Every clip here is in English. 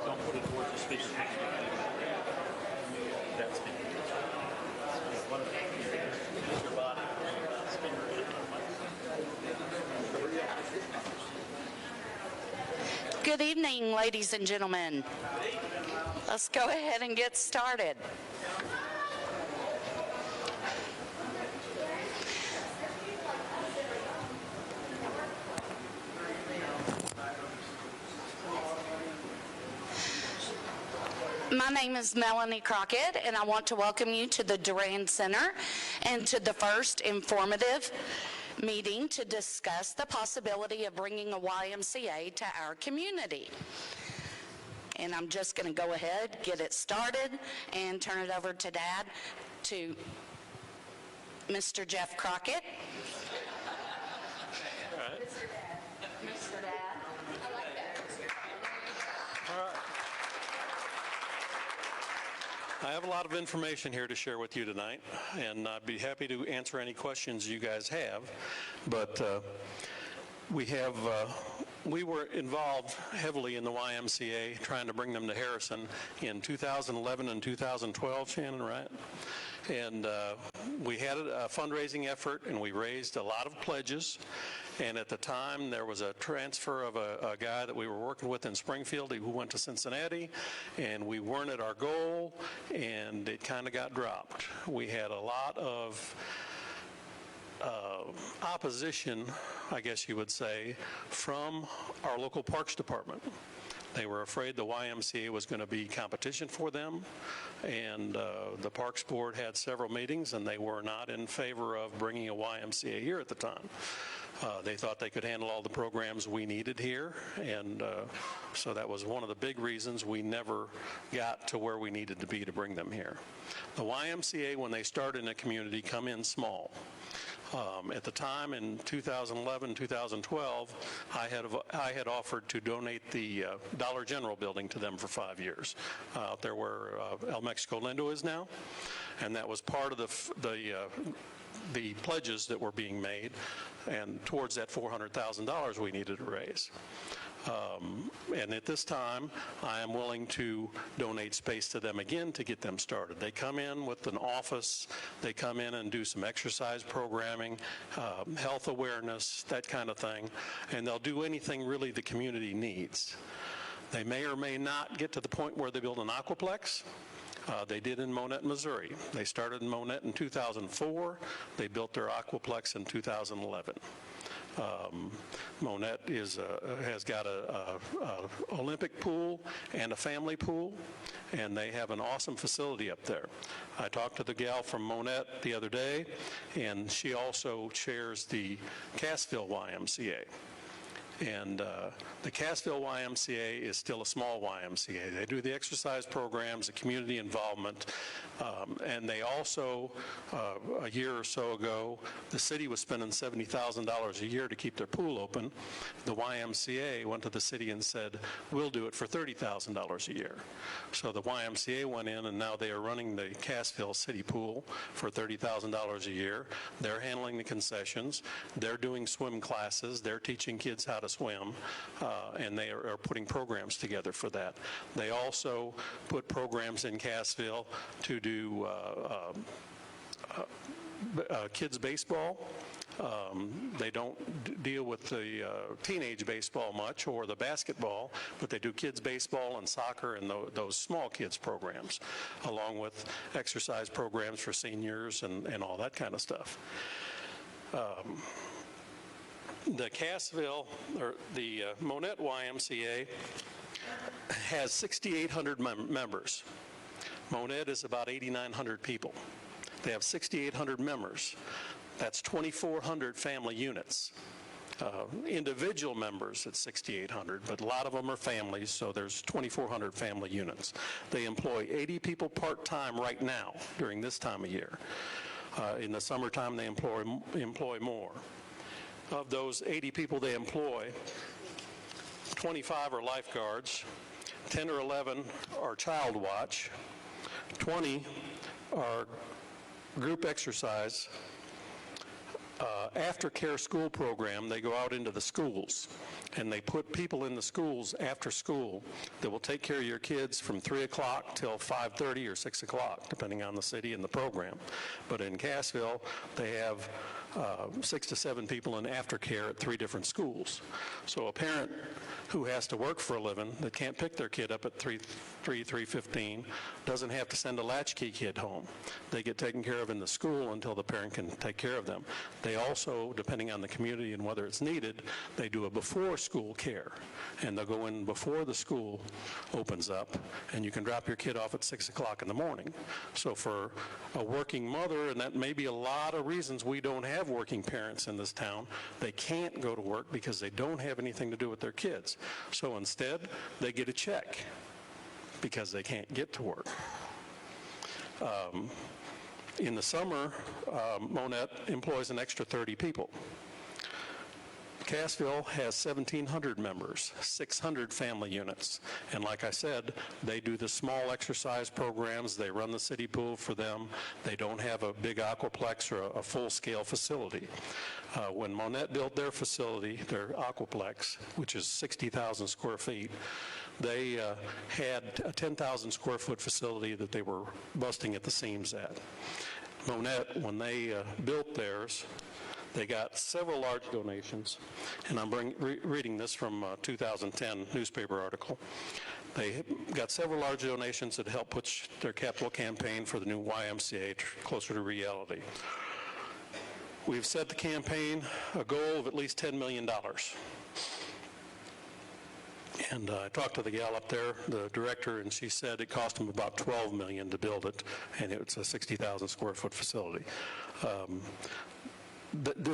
Don't put it towards the speaker. That's me. Use your body. Good evening, ladies and gentlemen. Let's go ahead and get started. My name is Melanie Crockett, and I want to welcome you to the Durand Center and to the first informative meeting to discuss the possibility of bringing a YMCA to our community. And I'm just going to go ahead, get it started, and turn it over to Dad, to Mr. Jeff Crockett. All right. Mr. Dad. I like that. All right. I have a lot of information here to share with you tonight, and I'd be happy to answer any questions you guys have. But we were involved heavily in the YMCA, trying to bring them to Harrison in 2011 and 2012, Shannon, right? And we had a fundraising effort, and we raised a lot of pledges. And at the time, there was a transfer of a guy that we were working with in Springfield who went to Cincinnati, and we weren't at our goal, and it kind of got dropped. We had a lot of opposition, I guess you would say, from our local parks department. They were afraid the YMCA was going to be competition for them, and the Parks Board had several meetings, and they were not in favor of bringing a YMCA here at the time. They thought they could handle all the programs we needed here, and so that was one of the big reasons we never got to where we needed to be to bring them here. The YMCA, when they start in a community, come in small. At the time in 2011, 2012, I had offered to donate the Dollar General building to them for 5 years, out there where El Mexico Lindo is now, and that was part of the pledges that were being made, and towards that $400,000 we needed to raise. And at this time, I am willing to donate space to them again to get them started. They come in with an office, they come in and do some exercise programming, health awareness, that kind of thing, and they'll do anything really the community needs. They may or may not get to the point where they build an aquaplex. They did in Monette, Missouri. They started in Monette in 2004. They built their aquaplex in 2011. Monette has got a Olympic pool and a family pool, and they have an awesome facility up there. I talked to the gal from Monette the other day, and she also chairs the Cassville YMCA. And the Cassville YMCA is still a small YMCA. They do the exercise programs, the community involvement, and they also, a year or so ago, the city was spending $70,000 a year to keep their pool open. The YMCA went to the city and said, we'll do it for $30,000 a year. So the YMCA went in, and now they are running the Cassville City Pool for $30,000 a year. They're handling the concessions. They're doing swim classes. They're teaching kids how to swim, and they are putting programs together for that. They also put programs in Cassville to do kids baseball. They don't deal with the teenage baseball much or the basketball, but they do kids baseball and soccer and those small kids programs, along with exercise programs for seniors and all that kind of stuff. The Cassville, or the Monette YMCA, has 6,800 members. Monette is about 8,900 people. They have 6,800 members. That's 2,400 family units. Individual members at 6,800, but a lot of them are families, so there's 2,400 family units. They employ 80 people part-time right now during this time of year. In the summertime, they employ more. Of those 80 people they employ, 25 are lifeguards, 10 or 11 are child watch, 20 are group exercise, aftercare school program. They go out into the schools, and they put people in the schools after school that will take care of your kids from 3 o'clock till 5:30 or 6 o'clock, depending on the city and the program. But in Cassville, they have 6 to 7 people in aftercare at 3 different schools. So a parent who has to work for a living that can't pick their kid up at 3:15 doesn't have to send a latchkey kid home. They get taken care of in the school until the parent can take care of them. They also, depending on the community and whether it's needed, they do a before-school care, and they'll go in before the school opens up, and you can drop your kid off at 6 o'clock in the morning. So for a working mother, and that may be a lot of reasons we don't have working parents in this town, they can't go to work because they don't have anything to do with their kids. So instead, they get a check because they can't get to work. In the summer, Monette employs an extra 30 people. Cassville has 1,700 members, 600 family units. And like I said, they do the small exercise programs. They run the city pool for them. They don't have a big aquaplex or a full-scale facility. When Monette built their facility, their aquaplex, which is 60,000 square feet, they had a 10,000 square foot facility that they were busting at the seams at. Monette, when they built theirs, they got several large donations, and I'm reading this from a 2010 newspaper article. They got several large donations that helped push their capital campaign for the new YMCA closer to reality. We've set the campaign a goal of at least $10 million. And I talked to the gal up there, the director, and she said it cost them about $12 million to build it, and it's a 60,000 square foot facility.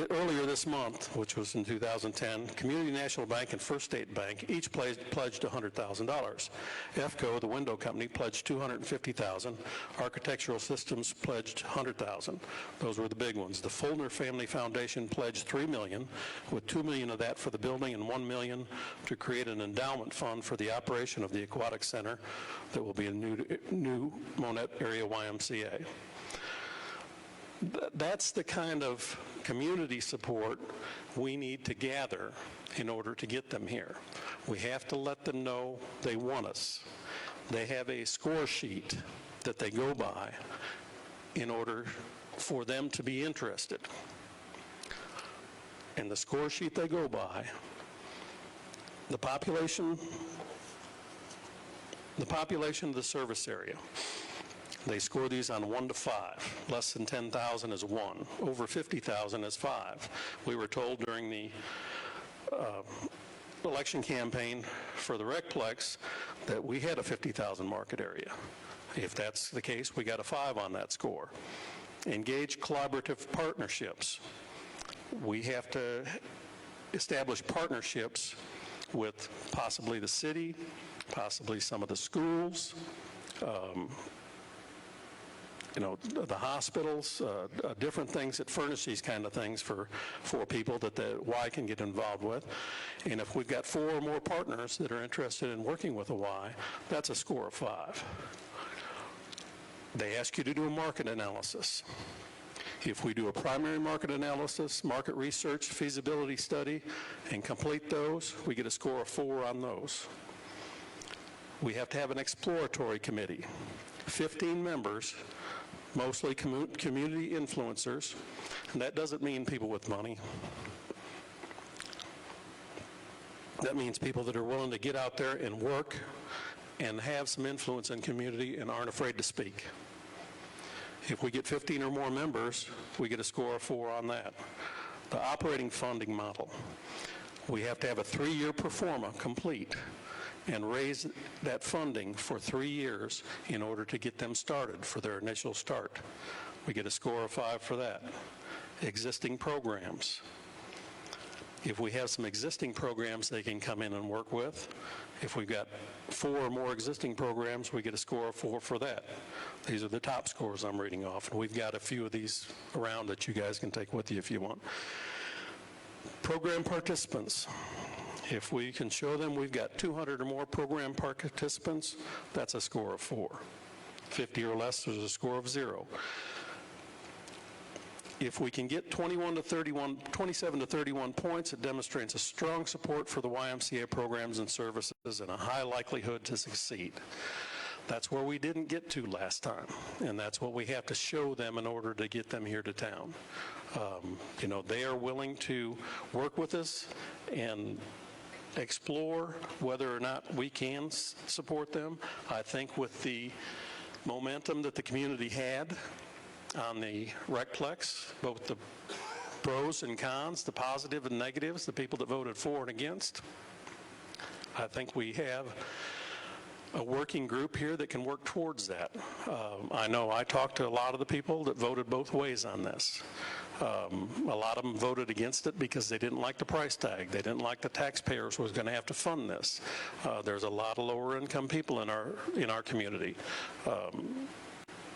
Earlier this month, which was in 2010, Community National Bank and First State Bank each pledged $100,000. EFCO, the window company, pledged $250,000. Architectural Systems pledged $100,000. Those were the big ones. The Fulner Family Foundation pledged $3 million, with $2 million of that for the building and $1 million to create an endowment fund for the operation of the aquatic center that will be a new Monette area YMCA. That's the kind of community support we need to gather in order to get them here. We have to let them know they want us. They have a score sheet that they go by in order for them to be interested. And the score sheet they go by, the population of the service area, they score these on 1 to 5. Less than 10,000 is 1. Over 50,000 is 5. We were told during the election campaign for the Recplex that we had a 50,000 market area. If that's the case, we got a 5 on that score. Engage collaborative partnerships. We have to establish partnerships with possibly the city, possibly some of the schools, the hospitals, different things that furnish these kind of things for people that the Y can get involved with. And if we've got 4 or more partners that are interested in working with a Y, that's a score of 5. They ask you to do a market analysis. If we do a primary market analysis, market research, feasibility study, and complete those, we get a score of 4 on those. We have to have an exploratory committee, 15 members, mostly community influencers, and that doesn't mean people with money. That means people that are willing to get out there and work and have some influence in community and aren't afraid to speak. If we get 15 or more members, we get a score of 4 on that. The operating funding model, we have to have a 3-year pro forma complete and raise that funding for 3 years in order to get them started for their initial start. We get a score of 5 for that. Existing programs. If we have some existing programs they can come in and work with, if we've got 4 or more existing programs, we get a score of 4 for that. These are the top scores I'm reading off, and we've got a few of these around that you guys can take with you if you want. Program participants. If we can show them we've got 200 or more program participants, that's a score of 4. 50 or less is a score of 0. if we can get 27 to 31 points, it demonstrates a strong support for the YMCA programs and services and a high likelihood to succeed. That's where we didn't get to last time, and that's what we have to show them in order to get them here to town. You know, they are willing to work with us and explore whether or not we can support them. I think with the momentum that the community had on the Recplex, both the pros and cons, the positive and negatives, the people that voted for and against, I think we have a working group here that can work towards that. I know I talked to a lot of the people that voted both ways on this. A lot of them voted against it because they didn't like the price tag. They didn't like the taxpayers was going to have to fund this. There's a lot of lower income people in our community.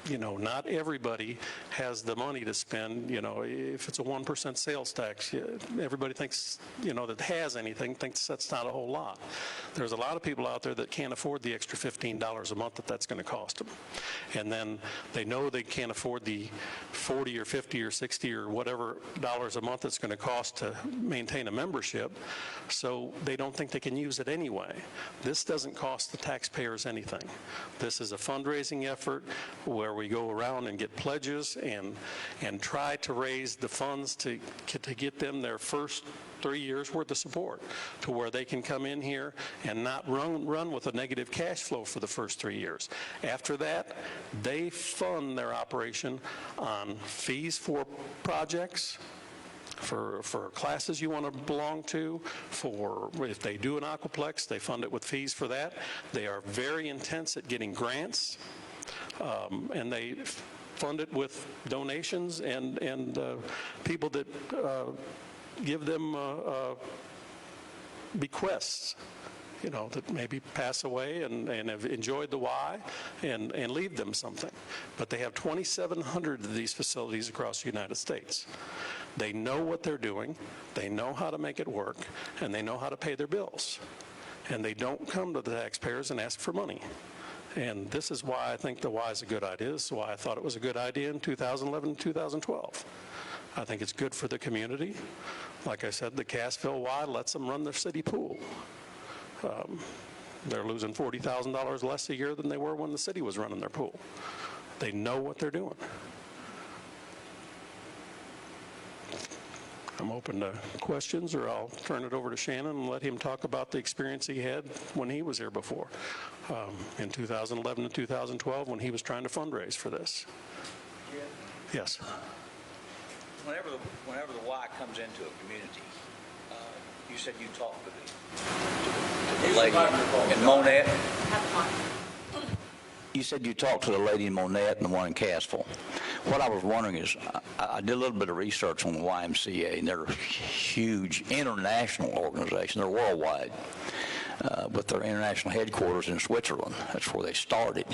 You know, not everybody has the money to spend. You know, if it's a 1% sales tax, everybody thinks, you know, that has anything, thinks that's not a whole lot. There's a lot of people out there that can't afford the extra $15 a month that's going to cost them. And then they know they can't afford the 40 or 50 or 60 or whatever dollars a month it's going to cost to maintain a membership, so they don't think they can use it anyway. This doesn't cost the taxpayers anything. This is a fundraising effort where we go around and get pledges and try to raise the funds to get them their first 3 years worth of support, to where they can come in here and not run with a negative cash flow for the first 3 years. After that, they fund their operation on fees for projects, for classes you want to belong to, for if they do an aquaplex, they fund it with fees for that. They are very intense at getting grants. And they fund it with donations and people that give them bequests, you know, that maybe pass away and have enjoyed the Y and leave them something. But they have 2,700 of these facilities across the United States. They know what they're doing, they know how to make it work, and they know how to pay their bills. And they don't come to the taxpayers and ask for money. And this is why I think the Y is a good idea. This is why I thought it was a good idea in 2011 and 2012. I think it's good for the community. Like I said, the Cassville Y lets them run their city pool. They're losing $40,000 less a year than they were when the city was running their pool. They know what they're doing. I'm open to questions, or I'll turn it over to Shannon and let him talk about the experience he had when he was here before, in 2011 and 2012 when he was trying to fundraise for this. Yeah. Yes. Whenever the Y comes into a community, you said you talked to the lady in Monette. You said you talked to the lady in Monette and the one in Cassville. What I was wondering is, I did a little bit of research on the YMCA, and they're a huge international organization. They're worldwide, with their international headquarters in Switzerland. That's where they started.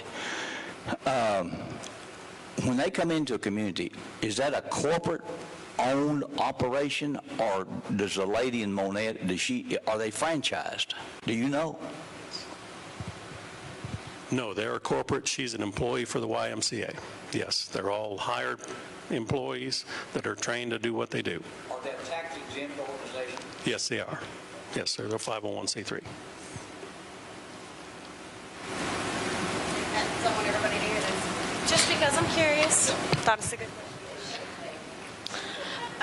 When they come into a community, is that a corporate-owned operation, or does the lady in Monette, are they franchised? Do you know? No, they're a corporate. She's an employee for the YMCA. Yes, they're all hired employees that are trained to do what they do. Are they a tax-exempt organization? Yes, they are. Yes, they're a 501c3. I want everybody to hear this. Just because I'm curious, thought it's a good question.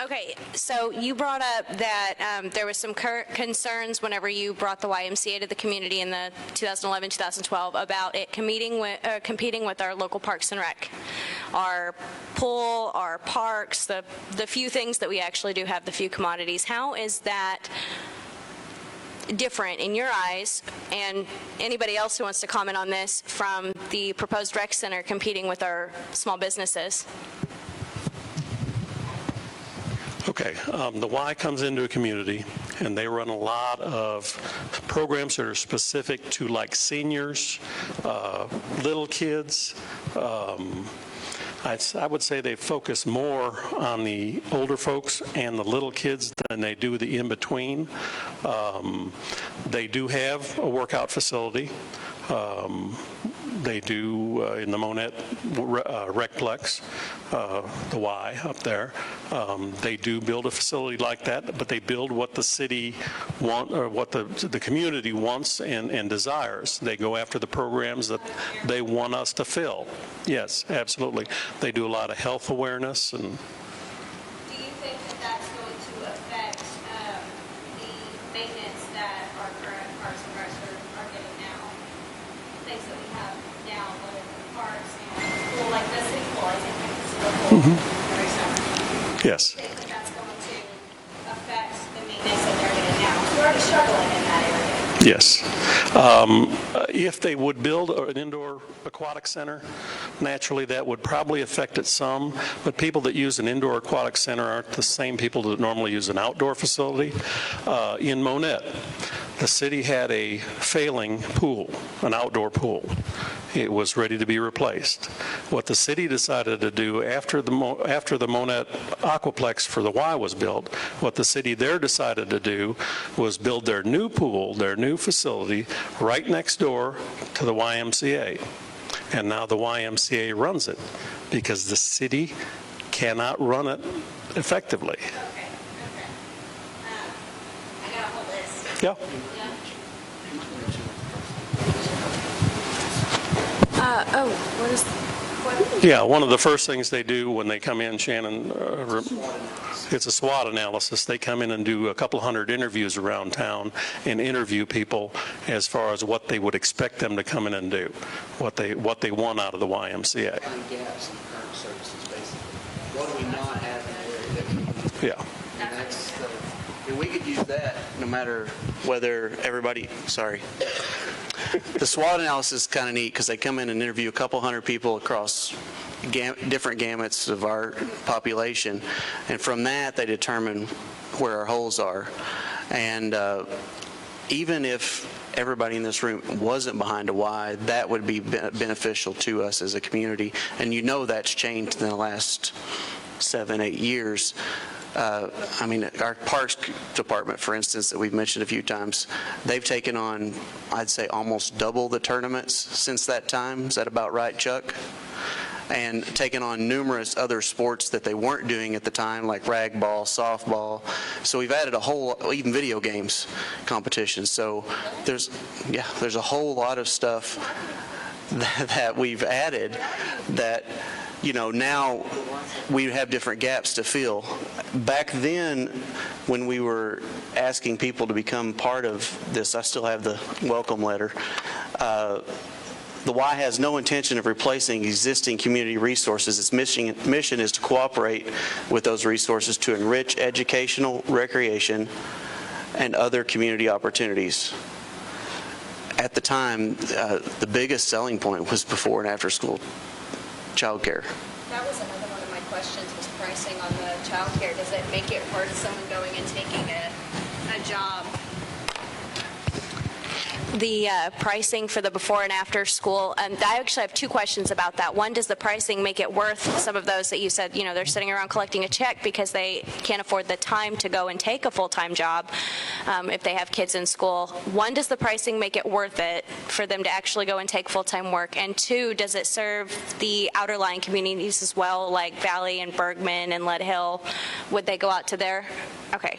Okay, so you brought up that there was some concerns whenever you brought the YMCA to the community in the 2011-2012 about it competing with our local parks and rec, our pool, our parks, the few things that we actually do have, the few commodities. How is that different in your eyes, and anybody else who wants to comment on this, from the proposed rec center competing with our small businesses? Okay, the Y comes into a community, and they run a lot of programs that are specific to, like, seniors, little kids. I would say they focus more on the older folks and the little kids than they do the in-between. They do have a workout facility. They do in the Monette Recplex, the Y up there. They do build a facility like that, but they build what the city want, or what the community wants and desires. They go after the programs that they want us to fill. Yes, absolutely. They do a lot of health awareness and. Do you think that that's going to affect the maintenance that our current parks and recs are getting now? Things that we have now, whether it's parks and school, like the city pool, I think it's very similar. Yes. Do you think that that's going to affect the maintenance that they're getting now? We're already struggling in that area. Yes. If they would build an indoor aquatic center, naturally that would probably affect it some, but people that use an indoor aquatic center aren't the same people that normally use an outdoor facility. In Monette, the city had a failing pool, an outdoor pool. It was ready to be replaced. What the city decided to do after the Monette Aquaplex for the Y was built, what the city there decided to do was build their new pool, their new facility, right next door to the YMCA. And now the YMCA runs it because the city cannot run it effectively. Okay. I got a whole list. Yeah. Yeah, one of the first things they do when they come in, Shannon, it's a SWOT analysis. They come in and do a couple hundred interviews around town and interview people as far as what they would expect them to come in and do, what they want out of the YMCA. Gaps in current services, basically. What do we not have in the area that we need? Yeah. And that's and we could use that no matter whether everybody, sorry. The SWOT analysis is kind of neat because they come in and interview a couple hundred people across different gamuts of our population, and from that they determine where our holes are. And even if everybody in this room wasn't behind a Y, that would be beneficial to us as a community. And you know that's changed in the last 7-8 years. I mean, our parks department, for instance, that we've mentioned a few times, they've taken on, I'd say, almost double the tournaments since that time. Is that about right, Chuck? And taken on numerous other sports that they weren't doing at the time, like ragdoll, softball. So we've added a whole, even video games competitions. So there's a whole lot of stuff that we've added that, you know, now we have different gaps to fill. Back then, when we were asking people to become part of this, I still have the welcome letter. The Y has no intention of replacing existing community resources. Its mission is to cooperate with those resources to enrich educational, recreation, and other community opportunities. At the time, the biggest selling point was before and after school childcare. That was another one of my questions, was pricing on the childcare. Does it make it hard someone going and taking a job? The pricing for the before and after school, I actually have two questions about that. One, does the pricing make it worth some of those that you said, you know, they're sitting around collecting a check because they can't afford the time to go and take a full-time job if they have kids in school? One, does the pricing make it worth it for them to actually go and take full-time work? And two, does it serve the outerlying communities as well, like Valley and Bergman and Lead Hill? Would they go out to there? Okay.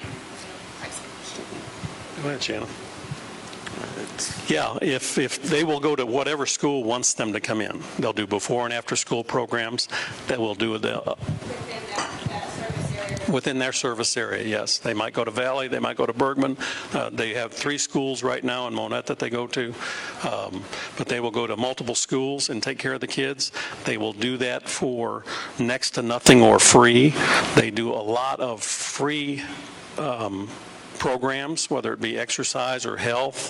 Go ahead, Shannon. Yeah, if they will go to whatever school wants them to come in. They'll do before and after school programs that will do within their service area, yes. They might go to Valley, they might go to Bergman. They have 3 schools right now in Monette that they go to, but they will go to multiple schools and take care of the kids. They will do that for next to nothing or free. They do a lot of free programs, whether it be exercise or health.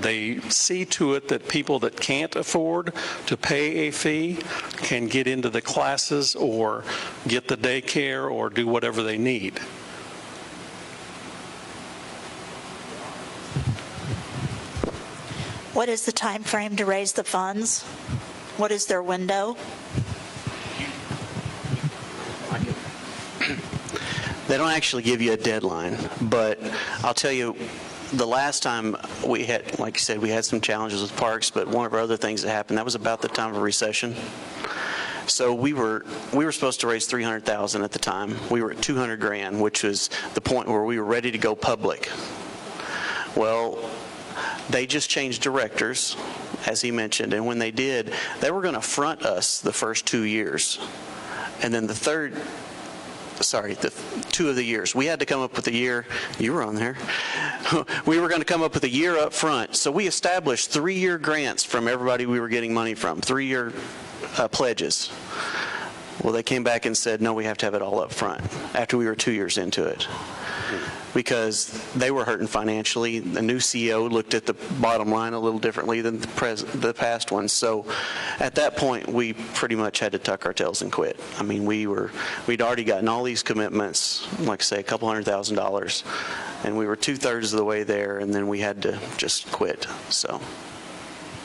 They see to it that people that can't afford to pay a fee can get into the classes or get the daycare or do whatever they need. What is the time frame to raise the funds? What is their window? They don't actually give you a deadline, but I'll tell you, the last time we had, like you said, we had some challenges with parks, but one of our other things that happened, that was about the time of recession. So we were supposed to raise $300,000 at the time. We were at $200,000, which was the point where we were ready to go public. Well, they just changed directors, as he mentioned, and when they did, they were going to front us the first 2 years. And then the 2 of the years. We had to come up with a year. You were on there. We were going to come up with a year up front. So we established 3-year grants from everybody we were getting money from, 3-year pledges. Well, they came back and said, no, we have to have it all up front after we were 2 years into it, because they were hurting financially. The new CEO looked at the bottom line a little differently than the past one. So at that point, we pretty much had to tuck our tails and quit. I mean, we'd already gotten all these commitments, like I say, a couple $100,000, and we were 2/3 of the way there, and then we had to just quit. So.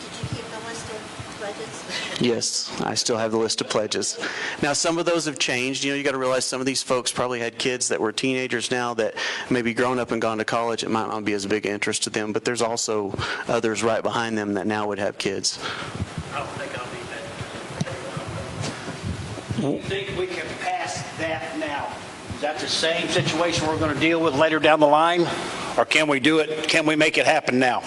Did you keep the list of pledges? Yes, I still have the list of pledges. Now, some of those have changed. You know, you got to realize some of these folks probably had kids that were teenagers now that maybe grown up and gone to college. It might not be as big an interest to them, but there's also others right behind them that now would have kids. I don't think I'll be that. Do you think we can pass that now? Is that the same situation we're going to deal with later down the line? Or can we do it, can we make it happen now?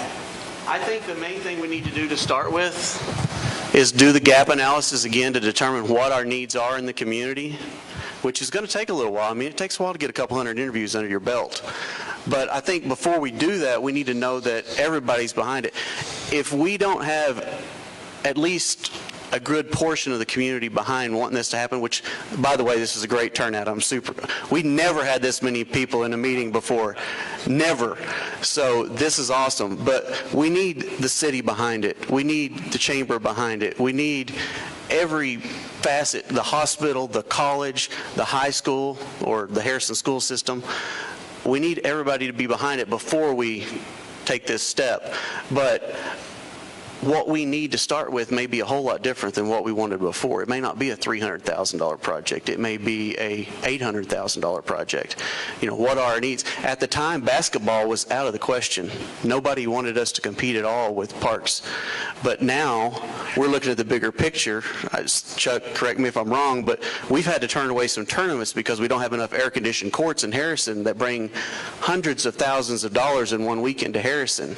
I think the main thing we need to do to start with is do the gap analysis again to determine what our needs are in the community, which is going to take a little while. I mean, it takes a while to get a couple hundred interviews under your belt. But I think before we do that, we need to know that everybody's behind it. If we don't have at least a good portion of the community behind wanting this to happen, which, by the way, this is a great turnout. We never had this many people in a meeting before. Never. So this is awesome. But we need the city behind it. We need the chamber behind it. We need every facet, the hospital, the college, the high school, or the Harrison school system. We need everybody to be behind it before we take this step. But what we need to start with may be a whole lot different than what we wanted before. It may not be a $300,000 project. It may be a $800,000 project. You know, what are our needs? At the time, basketball was out of the question. Nobody wanted us to compete at all with parks. But now we're looking at the bigger picture. Chuck, correct me if I'm wrong, but we've had to turn away some tournaments because we don't have enough air-conditioned courts in Harrison that bring hundreds of thousands of dollars in one weekend to Harrison.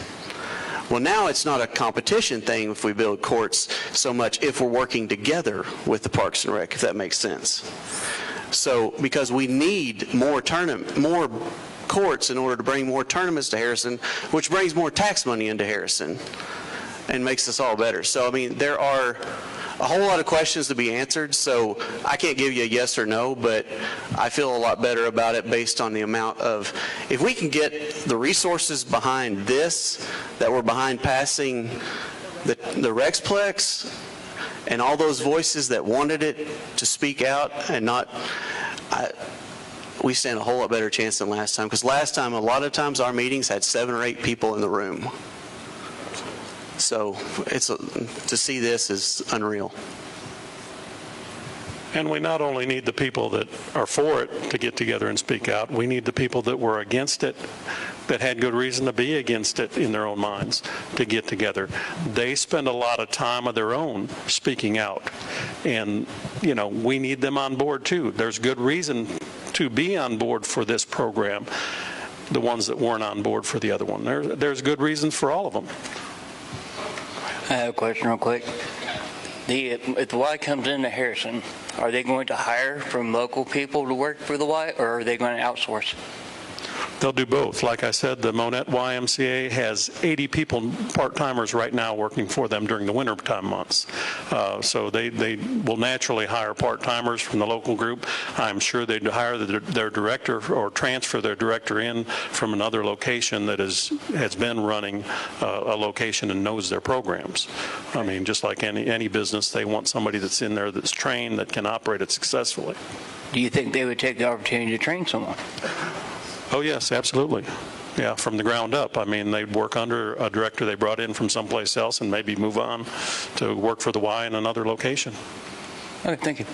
Well, now it's not a competition thing if we build courts so much if we're working together with the Parks and Rec, if that makes sense. So, because we need more courts in order to bring more tournaments to Harrison, which brings more tax money into Harrison and makes us all better. So, I mean, there are a whole lot of questions to be answered, so I can't give you a yes or no, but I feel a lot better about it based on the amount of, if we can get the resources behind this, that we're behind passing the Rexplex, and all those voices that wanted it to speak out and not, we stand a whole lot better chance than last time, because last time, a lot of times our meetings had 7 or 8 people in the room. So to see this is unreal. And we not only need the people that are for it to get together and speak out, we need the people that were against it, that had good reason to be against it in their own minds, to get together. They spend a lot of time of their own speaking out. And, you know, we need them on board too. There's good reason to be on board for this program, the ones that weren't on board for the other one. There's good reasons for all of them. I have a question real quick. If the Y comes into Harrison, are they going to hire from local people to work for the Y, or are they going to outsource? They'll do both. Like I said, the Monette YMCA has 80 people, part-timers right now working for them during the wintertime months. So they will naturally hire part-timers from the local group. I'm sure they'd hire their director or transfer their director in from another location that has been running a location and knows their programs. I mean, just like any business, they want somebody that's in there that's trained, that can operate it successfully. Do you think they would take the opportunity to train someone? Oh, yes, absolutely. Yeah, from the ground up. I mean, they'd work under a director they brought in from someplace else and maybe move on to work for the Y in another location. Okay, thank you.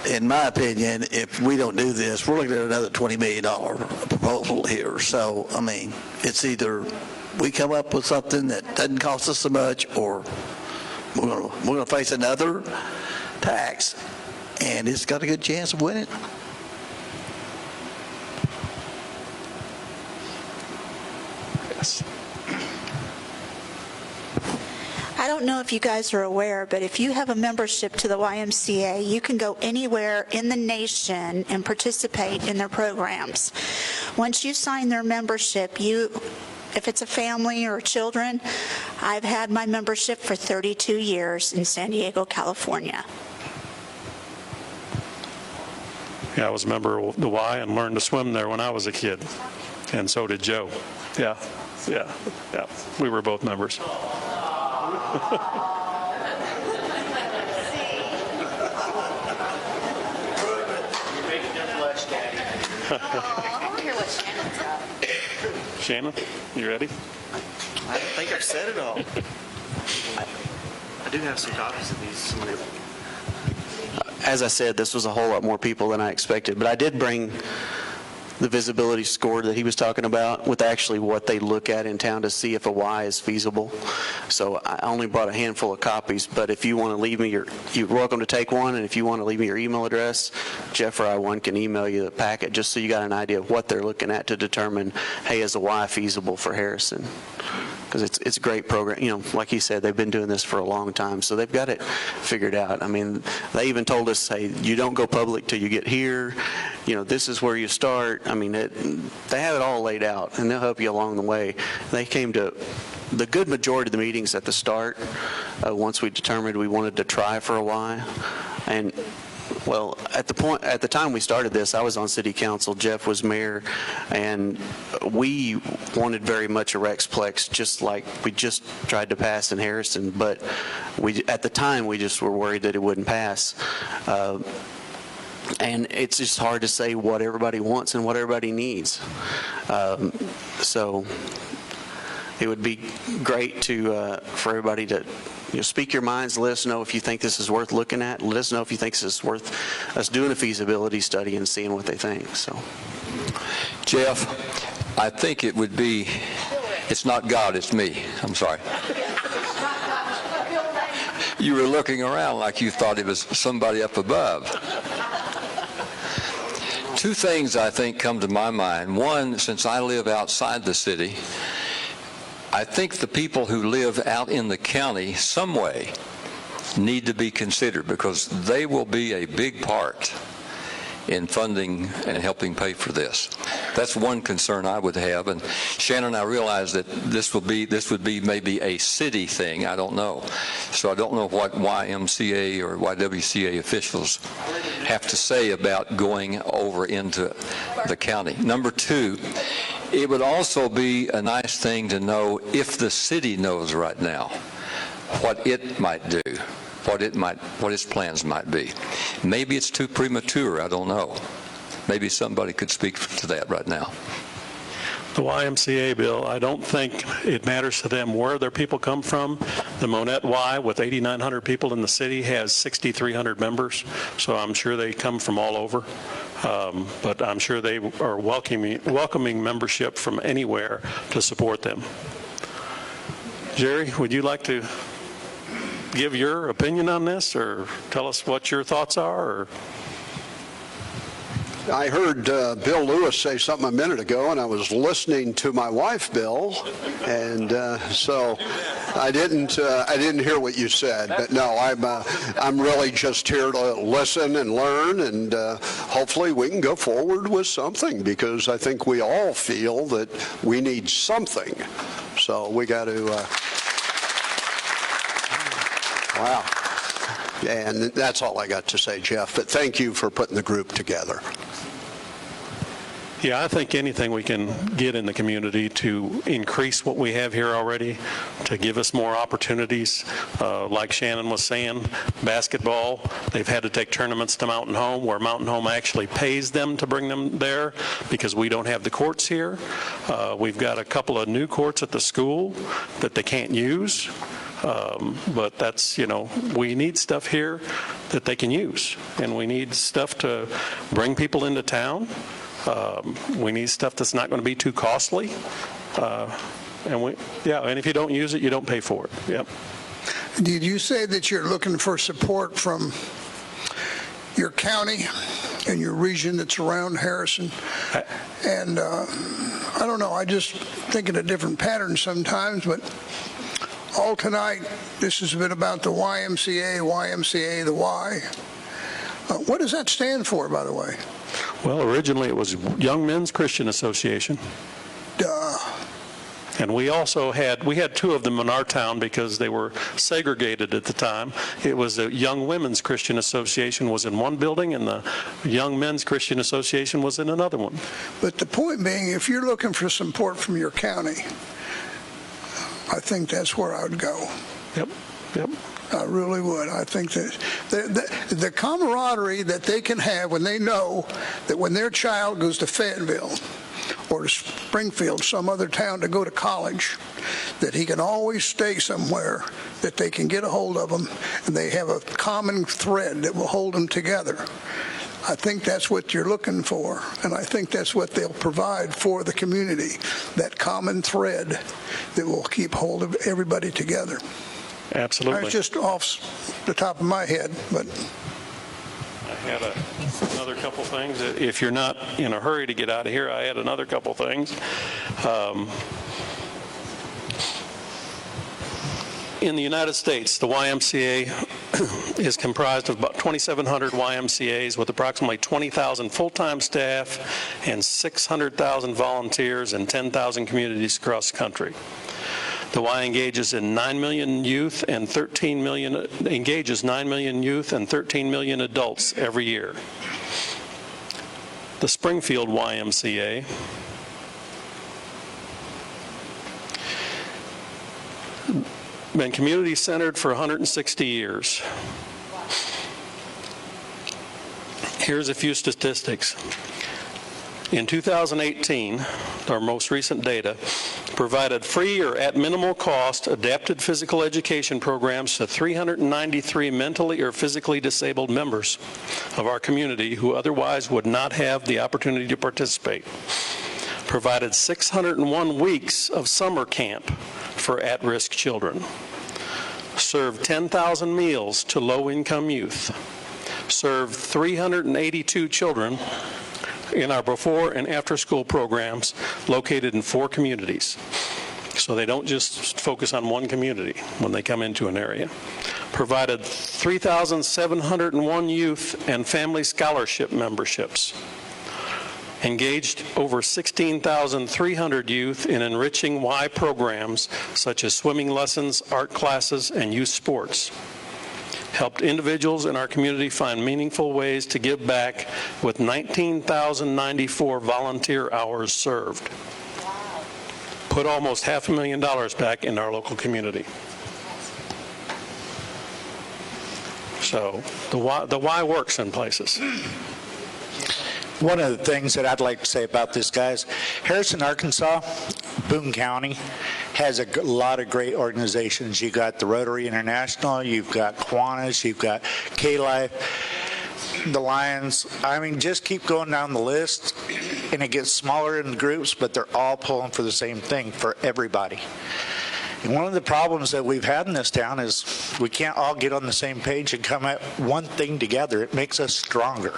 in my opinion, if we don't do this, we're looking at another $20 million proposal here. So, I mean, it's either we come up with something that doesn't cost us so much, or we're going to face another tax, and it's got a good chance of winning. Yes. I don't know if you guys are aware, but if you have a membership to the YMCA, you can go anywhere in the nation and participate in their programs. Once you sign their membership, if it's a family or children, I've had my membership for 32 years in San Diego, California. Yeah, I was a member of the Y and learned to swim there when I was a kid, and so did Joe. Yeah. We were both members. Shannon, you ready? I think I've said it all. I do have some copies of these. As I said, this was a whole lot more people than I expected, but I did bring the visibility score that he was talking about with actually what they look at in town to see if a Y is feasible. So I only brought a handful of copies, but if you want to leave me you're welcome to take one, and if you want to leave me your email address, Jeff or I can email you the packet just so you got an idea of what they're looking at to determine, hey, is a Y feasible for Harrison? Because it's a great program. You know, like he said, they've been doing this for a long time, so they've got it figured out. I mean, they even told us, hey, you don't go public till you get here. You know, this is where you start. I mean, they have it all laid out, and they'll help you along the way. They came to the good majority of the meetings at the start, once we determined we wanted to try for a Y. And well, at the time we started this, I was on city council, Jeff was mayor, and we wanted very much a Rexplex, just like we just tried to pass in Harrison, but at the time we just were worried that it wouldn't pass. And it's just hard to say what everybody wants and what everybody needs. So it would be great for everybody to speak your minds. Let us know if you think this is worth looking at. Let us know if you think this is worth us doing a feasibility study and seeing what they think. So, Jeff, I think it would be, it's not God, it's me. I'm sorry. You were looking around like you thought it was somebody up above. Two things I think come to my mind. One, since I live outside the city, I think the people who live out in the county some way need to be considered, because they will be a big part in funding and helping pay for this. That's one concern I would have. And Shannon, I realize that this would be maybe a city thing. I don't know. So I don't know what YMCA or YWCA officials have to say about going over into the county. Number two, it would also be a nice thing to know if the city knows right now what it might do, what its plans might be. Maybe it's too premature, I don't know. Maybe somebody could speak to that right now. The YMCA bill, I don't think it matters to them where their people come from. The Monette Y, with 8,900 people in the city, has 6,300 members, so I'm sure they come from all over. But I'm sure they are welcoming membership from anywhere to support them. Jerry, would you like to give your opinion on this, or tell us what your thoughts are? Or? I heard Bill Lewis say something a minute ago, and I was listening to my wife, Bill, and so I didn't hear what you said. But no, I'm really just here to listen and learn, and hopefully we can go forward with something, because I think we all feel that we need something. So we got to. Wow. And that's all I got to say, Jeff. But thank you for putting the group together. Yeah, I think anything we can get in the community to increase what we have here already, to give us more opportunities. Like Shannon was saying, basketball, they've had to take tournaments to Mountain Home, where Mountain Home actually pays them to bring them there, because we don't have the courts here. We've got a couple of new courts at the school that they can't use. But that's, we need stuff here that they can use, and we need stuff to bring people into town. We need stuff that's not going to be too costly. And if you don't use it, you don't pay for it. Yep. Did you say that you're looking for support from your county and your region that's around Harrison? And I don't know, I just think in a different pattern sometimes, but all tonight, this has been about the YMCA, the Y. What does that stand for, by the way? Well, originally it was Young Men's Christian Association. Duh. And we also had two of them in our town because they were segregated at the time. It was the Young Women's Christian Association was in one building, and the Young Men's Christian Association was in another one. But the point being, if you're looking for support from your county, I think that's where I would go. Yep. I really would. I think that the camaraderie that they can have when they know that when their child goes to Fayetteville or to Springfield, some other town to go to college, that he can always stay somewhere, that they can get a hold of them, and they have a common thread that will hold them together. I think that's what you're looking for, and I think that's what they'll provide for the community, that common thread that will keep hold of everybody together. Absolutely. It's just off the top of my head, but... I had another couple things. If you're not in a hurry to get out of here, I had another couple things. In the United States, the YMCA is comprised of about 2,700 YMCAs with approximately 20,000 full-time staff and 600,000 volunteers in 10,000 communities across the country. The Y engages 9 million youth and 13 million adults every year. The Springfield YMCA been community-centered for 160 years. Here's a few statistics. In 2018, our most recent data, provided free or at minimal cost adapted physical education programs to 393 mentally or physically disabled members of our community who otherwise would not have the opportunity to participate. Provided 601 weeks of summer camp for at-risk children. Served 10,000 meals to low-income youth. Served 382 children in our before and after school programs located in 4 communities. So they don't just focus on one community when they come into an area. Provided 3,701 youth and family scholarship memberships. Engaged over 16,300 youth in enriching Y programs such as swimming lessons, art classes, and youth sports. Helped individuals in our community find meaningful ways to give back with 19,094 volunteer hours served. Put almost $500,000 back in our local community. So the Y works in places. One of the things that I'd like to say about this, guys, Harrison, Arkansas, Boone County has a lot of great organizations. You got the Rotary International, you've got Kiwanis, you've got K-Life, the Lions. I mean, just keep going down the list, and it gets smaller in groups, but they're all pulling for the same thing for everybody. And one of the problems that we've had in this town is we can't all get on the same page and come at one thing together. It makes us stronger.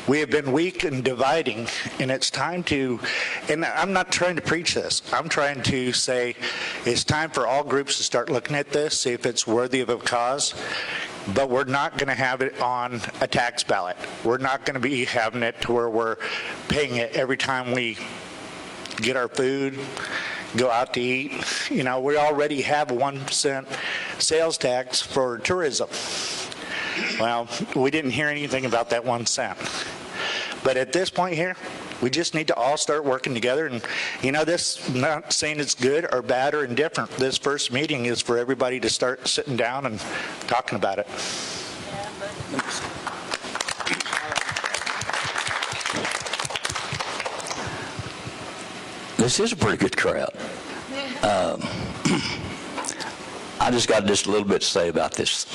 We have been weak and dividing, and it's time to, and I'm not trying to preach this, I'm trying to say it's time for all groups to start looking at this, see if it's worthy of a cause, but we're not going to have it on a tax ballot. We're not going to be having it to where we're paying it every time we get our food, go out to eat. You know, we already have a 1% sales tax for tourism. Well, we didn't hear anything about that 1 cent. But at this point here, we just need to all start working together. And, you know, this, I'm not saying it's good or bad or indifferent. This first meeting is for everybody to start sitting down and talking about it. This is a pretty good crowd. I just got just a little bit to say about this.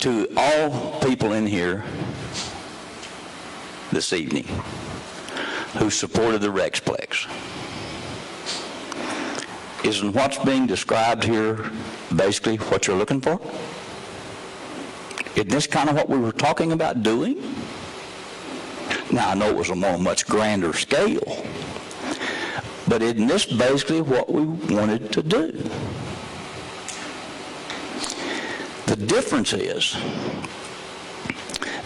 To all people in here this evening who supported the Rexplex, isn't what's being described here basically what you're looking for? Isn't this kind of what we were talking about doing? Now, I know it was on a much grander scale, but isn't this basically what we wanted to do? The difference is,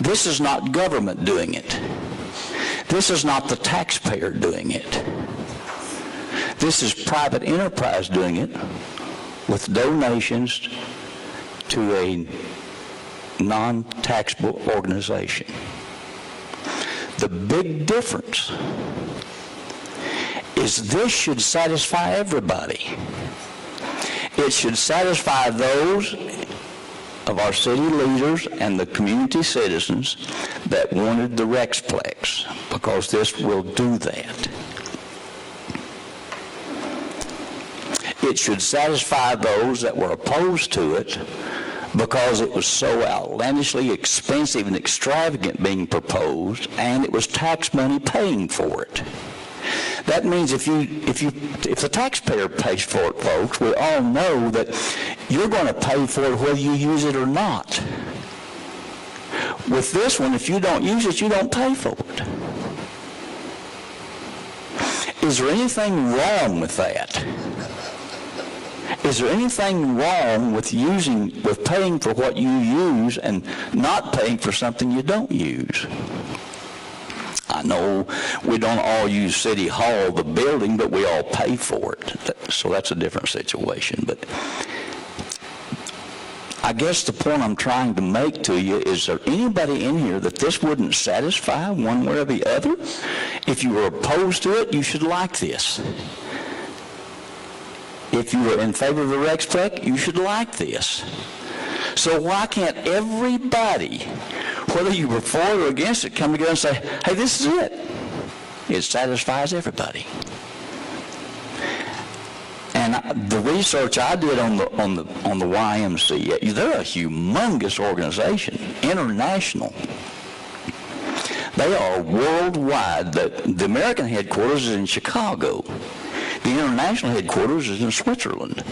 this is not government doing it. This is not the taxpayer doing it. This is private enterprise doing it with donations to a non-taxable organization. The big difference is this should satisfy everybody. It should satisfy those of our city leaders and the community citizens that wanted the Rexplex, because this will do that. It should satisfy those that were opposed to it because it was so outlandishly expensive and extravagant being proposed, and it was tax money paying for it. That means if the taxpayer pays for it, folks, we all know that you're going to pay for it whether you use it or not. With this one, if you don't use it, you don't pay for it. Is there anything wrong with that? Is there anything wrong with paying for what you use and not paying for something you don't use? I know we don't all use City Hall, the building, but we all pay for it. So that's a different situation. But I guess the point I'm trying to make to you is there anybody in here that this wouldn't satisfy one way or the other? If you were opposed to it, you should like this. If you were in favor of the Rexplex, you should like this. So why can't everybody, whether you were for it or against it, come together and say, hey, this is it. It satisfies everybody. And the research I did on the YMCA, they're a humongous organization, international. They are worldwide. The American headquarters is in Chicago. The international headquarters is in Switzerland.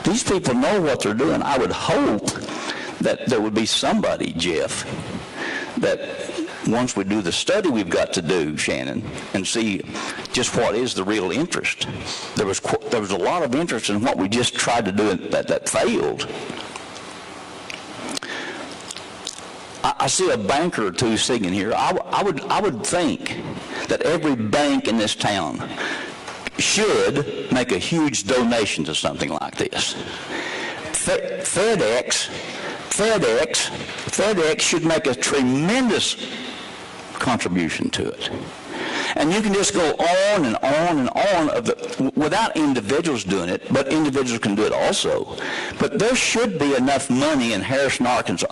These people know what they're doing. I would hope that there would be somebody, Jeff, that once we do the study we've got to do, Shannon, and see just what is the real interest. There was a lot of interest in what we just tried to do that failed. I see a banker or two sitting here. I would think that every bank in this town should make a huge donation to something like this. FedEx should make a tremendous contribution to it. And you can just go on and on and on without individuals doing it, but individuals can do it also. But there should be enough money in Harrison, Arkansas.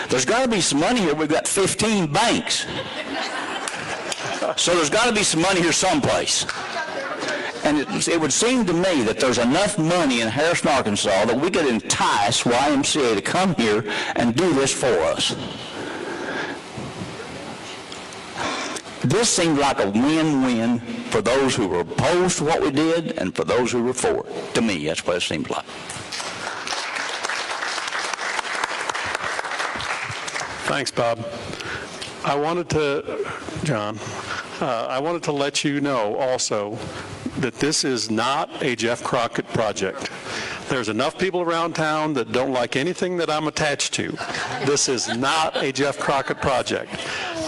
There's got to be some money here. We've got 15 banks. So there's got to be some money here someplace. And it would seem to me that there's enough money in Harrison, Arkansas that we could entice YMCA to come here and do this for us. This seemed like a win-win for those who were opposed to what we did and for those who were for it. To me, that's what it seemed like. Thanks, Bob. I wanted to let you know also that this is not a Jeff Crockett project. There's enough people around town that don't like anything that I'm attached to. This is not a Jeff Crockett project.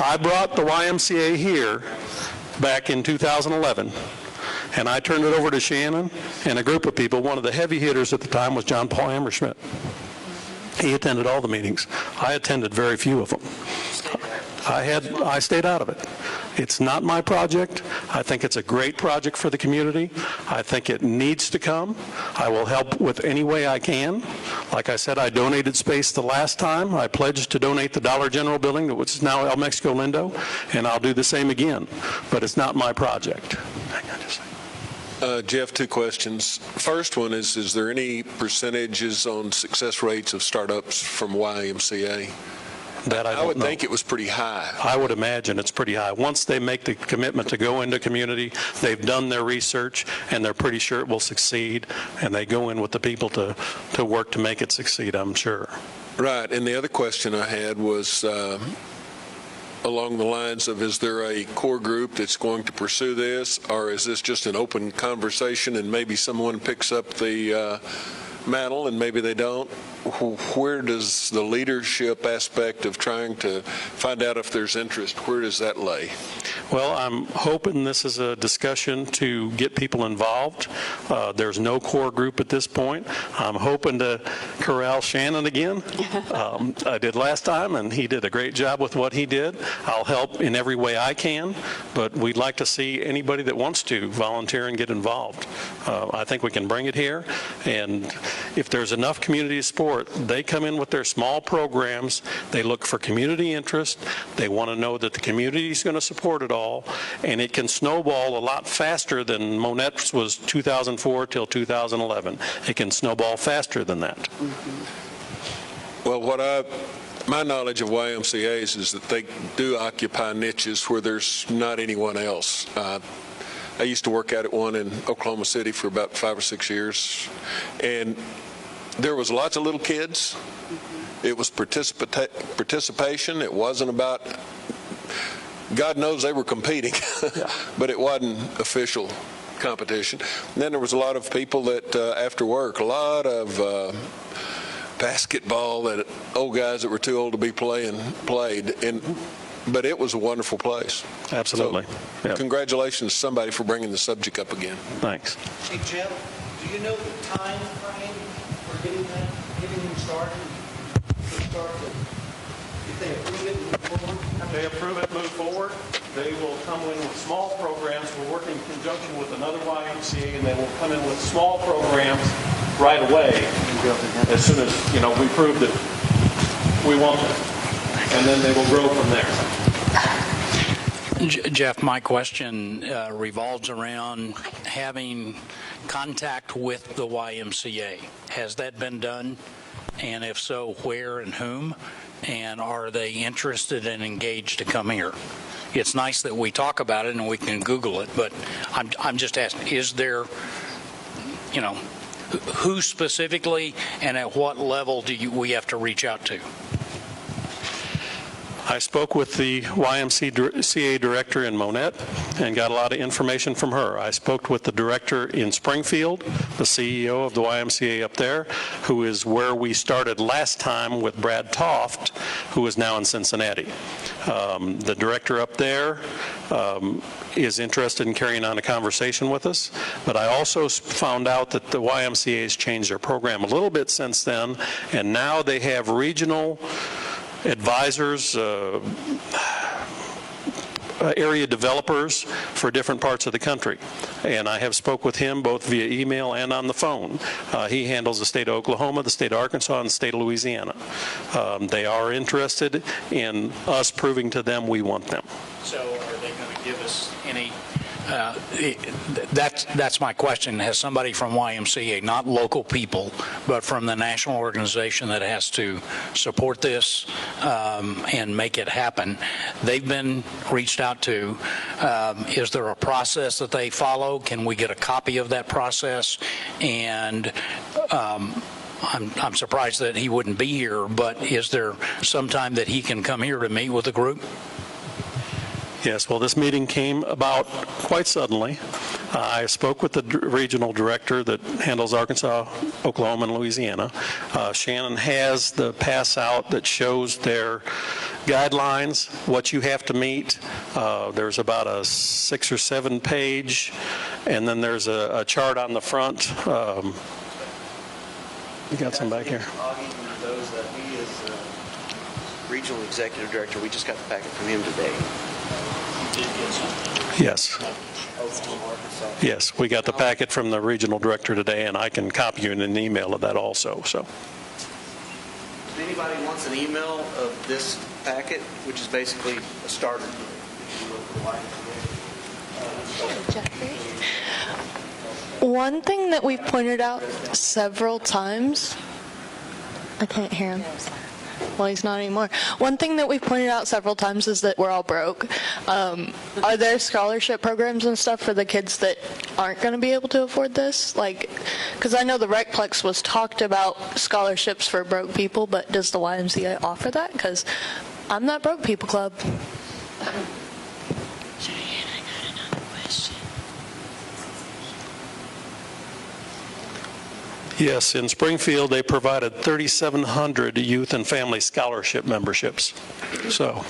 I brought the YMCA here back in 2011, and I turned it over to Shannon and a group of people. One of the heavy hitters at the time was John Paul Hammerschmidt. He attended all the meetings. I attended very few of them. I stayed out of it. It's not my project. I think it's a great project for the community. I think it needs to come. I will help with any way I can. Like I said, I donated space the last time. I pledged to donate the Dollar General building, which is now El Mexico Lindo, and I'll do the same again. But it's not my project. Hang on just a second. Jeff, two questions. First one is there any percentages on success rates of startups from YMCA? That I I don't would know. think it was pretty high. I would imagine it's pretty high. Once they make the commitment to go into community, they've done their research, and they're pretty sure it will succeed, and they go in with the people to work to make it succeed, I'm sure. Right, and the other question I had was along the lines of, is there a core group that's going to pursue this, or is this just an open conversation and maybe someone picks up the mantle and maybe they don't? Where does the leadership aspect of trying to find out if there's interest, where does that lay? Well, I'm hoping this is a discussion to get people involved. There's no core group at this point. I'm hoping to corral Shannon again. I did last time, and he did a great job with what he did. I'll help in every way I can, but we'd like to see anybody that wants to volunteer and get involved. I think we can bring it here, and if there's enough community support, they come in with their small programs. They look for community interest. They want to know that the community is going to support it all, and it can snowball a lot faster than Monette's was 2004 till 2011. It can snowball faster than that. Well, my knowledge of YMCA's is that they do occupy niches where there's not anyone else. I used to work out at one in Oklahoma City for about 5 or 6 years, and there was lots of little kids. It was participation. It wasn't about, God knows they were competing, but it wasn't official competition. And then there was a lot of people that after work, a lot of basketball that old guys that were too old to be played. But it was a wonderful place. Absolutely. So, Yep. Congratulations to somebody for bringing the subject up again. Thanks. Hey, Jim, do you know the time frame for getting them started? If they approve it, move forward? If they approve it, move forward. They will come in with small programs. We're working in conjunction with another YMCA, and they will come in with small programs right away as soon as, we prove that we want them. And then they will grow from there. Jeff, my question revolves around having contact with the YMCA. Has that been done? And if so, where and whom? And are they interested and engaged to come here? It's nice that we talk about it and we can Google it, but I'm just asking, is there, who specifically and at what level do we have to reach out to? I spoke with the YMCA director in Monette and got a lot of information from her. I spoke with the director in Springfield, the CEO of the YMCA up there, who is where we started last time with Brad Toft, who is now in Cincinnati. The director up there is interested in carrying on a conversation with us, but I also found out that the YMCA has changed their program a little bit since then, and now they have regional advisors, area developers for different parts of the country. And I have spoke with him both via email and on the phone. He handles the state of Oklahoma, the state of Arkansas, and the state of Louisiana. They are interested in us proving to them we want them. So are they going to give us any, that's my question. Has somebody from YMCA, not local people, but from the national organization that has to support this and make it happen, they've been reached out to. Is there a process that they follow? Can we get a copy of that process? And I'm surprised that he wouldn't be here, but is there some time that he can come here to meet with the group? Yes, well, this meeting came about quite suddenly. I spoke with the regional director that handles Arkansas, Oklahoma, and Louisiana. Shannon has the pass out that shows their guidelines, what you have to meet. There's about a 6 or 7 page, and then there's a chart on the front. You got some back here? Those that he is regional executive director, we just got the packet from him today. Yes. Yes, we got the packet from the regional director today, and I can copy you in an email of that also. So, If anybody wants an email of this packet, which is basically a starter. One thing that we've pointed out several times, I can't hear him. Well, he's not anymore. One thing that we've pointed out several times is that we're all broke. Are there scholarship programs and stuff for the kids that aren't going to be able to afford this? Like, because I know the Recplex was talked about scholarships for broke people, but does the YMCA offer that? Because I'm not Broke People Club. Yes, in Springfield, they provided 3,700 youth and family scholarship memberships. So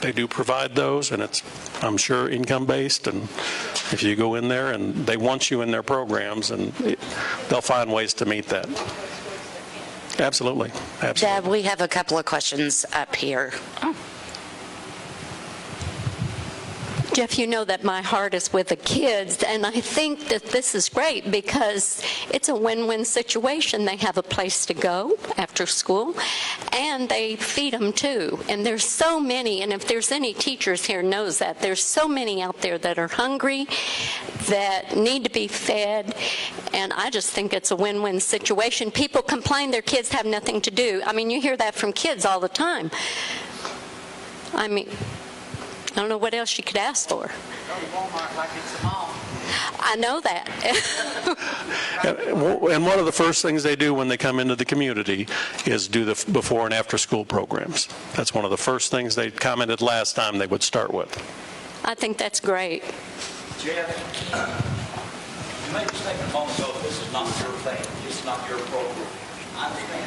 they do provide those, and it's, I'm sure, income-based. And if you go in there, and they want you in their programs, and they'll find ways to meet that. Absolutely. Absolutely. Deb, we have a couple of questions up here. Jeff, you know that my heart is with the kids, and I think that this is great because it's a win-win situation. They have a place to go after school, and they feed them too. And there's so many, and if there's any teachers here knows that, there's so many out there that are hungry, that need to be fed, and I just think it's a win-win situation. People complain their kids have nothing to do. I mean, you hear that from kids all the time. I mean, I don't know what else you could ask for. I know that. And one of the first things they do when they come into the community is do the before and after school programs. That's one of the first things they commented last time they would start with. I think that's great. Jeff, you made a statement a moment ago, this is not your thing, this is not your program. I understand.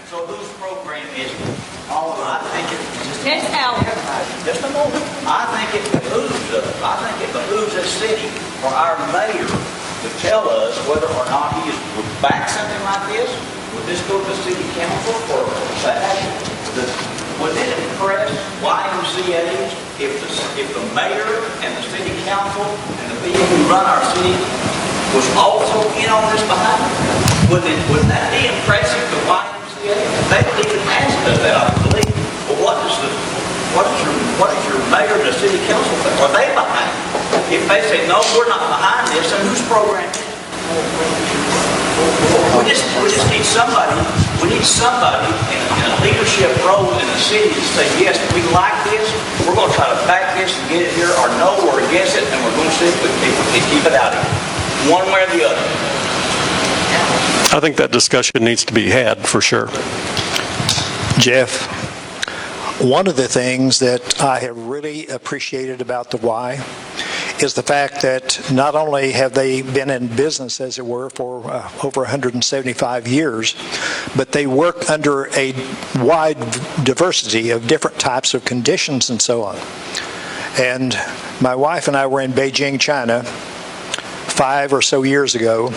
So whose program is it? I think just a moment. I think it behooves us. I think it behooves this city for our mayor to tell us whether or not he would back something like this. Would this go to city council or would it impress YMCA's if the mayor and the city council and the people who run our city was also in on this behind it? Would that be impressive to YMCA? They don't even ask us that, I believe. Well, what is your mayor and the city council think? Are they behind it? If they say, no, we're not behind this, then whose program is it? We just need somebody, in a leadership role in the city to say, yes, we like this, we're going to try to back this and get it here, or no, we're against it, and we're going to see if we can keep it out of here. One way or the other. I think that discussion needs to be had for sure. Jeff, one of the things that I have really appreciated about the Y is the fact that not only have they been in business, as it were, for over 175 years, but they work under a wide diversity of different types of conditions and so on. And my wife and I were in Beijing, China, 5 or so years ago.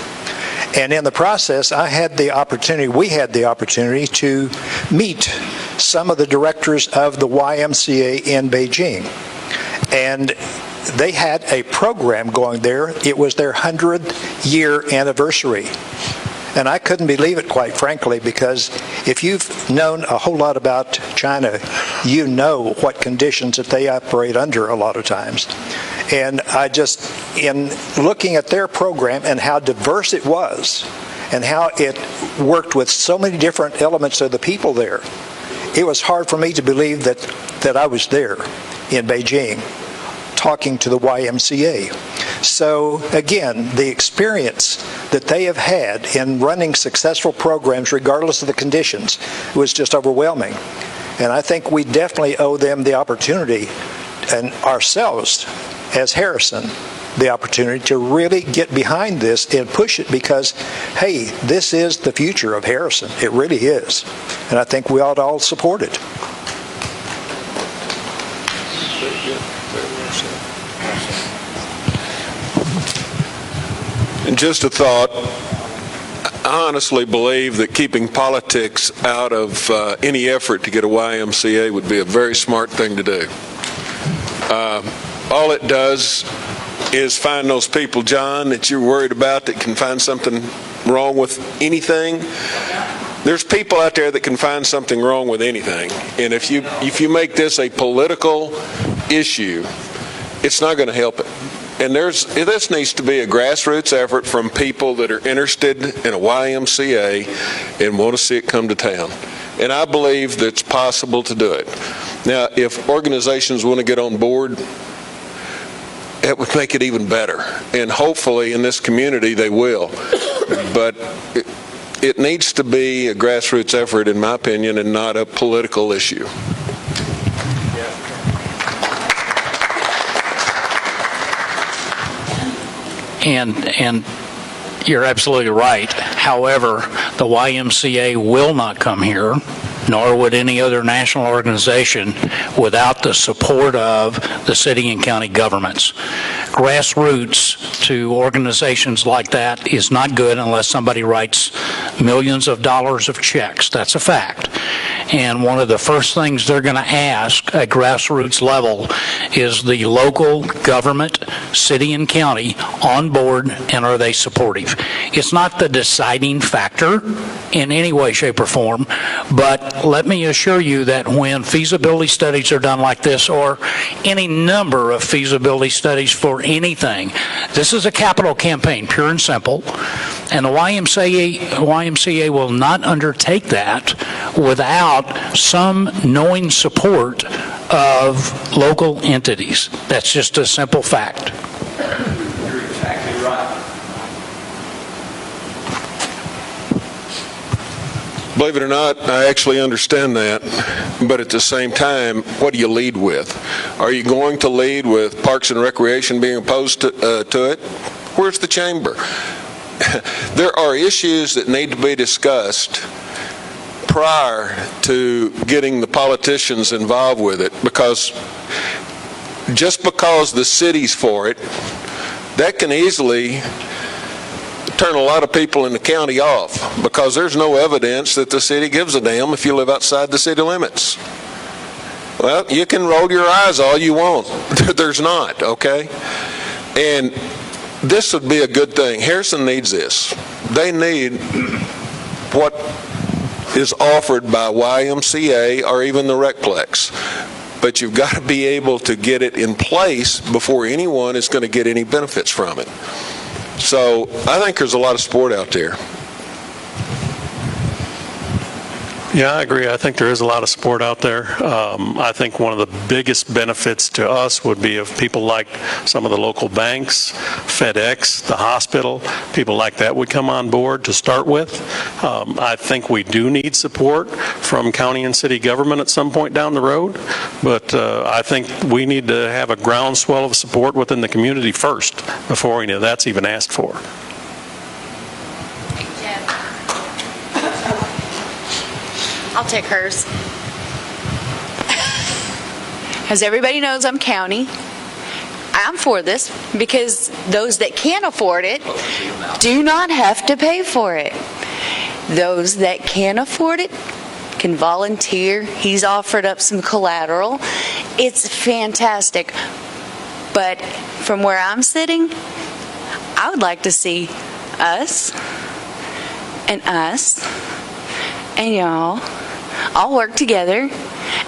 And in the process, we had the opportunity to meet some of the directors of the YMCA in Beijing. And they had a program going there. It was their 100-year anniversary. And I couldn't believe it, quite frankly, because if you've known a whole lot about China, you know what conditions that they operate under a lot of times. And in looking at their program and how diverse it was and how it worked with so many different elements of the people there, it was hard for me to believe that I was there in Beijing talking to the YMCA. So again, the experience that they have had in running successful programs, regardless of the conditions, was just overwhelming. And I think we definitely owe them the opportunity, and ourselves as Harrison, the opportunity to really get behind this and push it, because, hey, this is the future of Harrison. It really is. And I think we ought to all support it. And just a thought, I honestly believe that keeping politics out of any effort to get a YMCA would be a very smart thing to do. All it does is find those people, John, that you're worried about that can find something wrong with anything. There's people out there that can find something wrong with anything. And if you make this a political issue, it's not going to help it. And this needs to be a grassroots effort from people that are interested in a YMCA and want to see it come to town. And I believe that it's possible to do it. Now, if organizations want to get on board, it would make it even better. And hopefully in this community they will. But it needs to be a grassroots effort, in my opinion, and not a political issue. And you're absolutely right. However, the YMCA will not come here, nor would any other national organization, without the support of the city and county governments. Grassroots to organizations like that is not good unless somebody writes millions of dollars of checks. That's a fact. And one of the first things they're going to ask at grassroots level is the local government, city and county, on board, and are they supportive? It's not the deciding factor in any way, shape, or form, but let me assure you that when feasibility studies are done like this, or any number of feasibility studies for anything, this is a capital campaign, pure and simple, and the YMCA will not undertake that without some knowing support of local entities. That's just a simple fact. You're exactly right. Believe it or not, I actually understand that, but at the same time, what do you lead with? Are you going to lead with Parks and Recreation being opposed to it? Where's the chamber? There are issues that need to be discussed prior to getting the politicians involved with it, because just because the city's for it, that can easily turn a lot of people in the county off, because there's no evidence that the city gives a damn if you live outside the city limits. Well, you can roll your eyes all you want. There's not, okay? And this would be a good thing. Harrison needs this. They need what is offered by YMCA or even the Recplex. But you've got to be able to get it in place before anyone is going to get any benefits from it. So I think there's a lot of support out there. Yeah, I agree. I think there is a lot of support out there. I think one of the biggest benefits to us would be if people like some of the local banks, FedEx, the hospital, people like that would come on board to start with. I think we do need support from county and city government at some point down the road, but I think we need to have a groundswell of support within the community first before any of that's even asked for. I'll take hers. As everybody knows, I'm county. I'm for this because those that can't afford it do not have to pay for it. Those that can afford it can volunteer. He's offered up some collateral. It's fantastic. But from where I'm sitting, I would like to see us and y'all all work together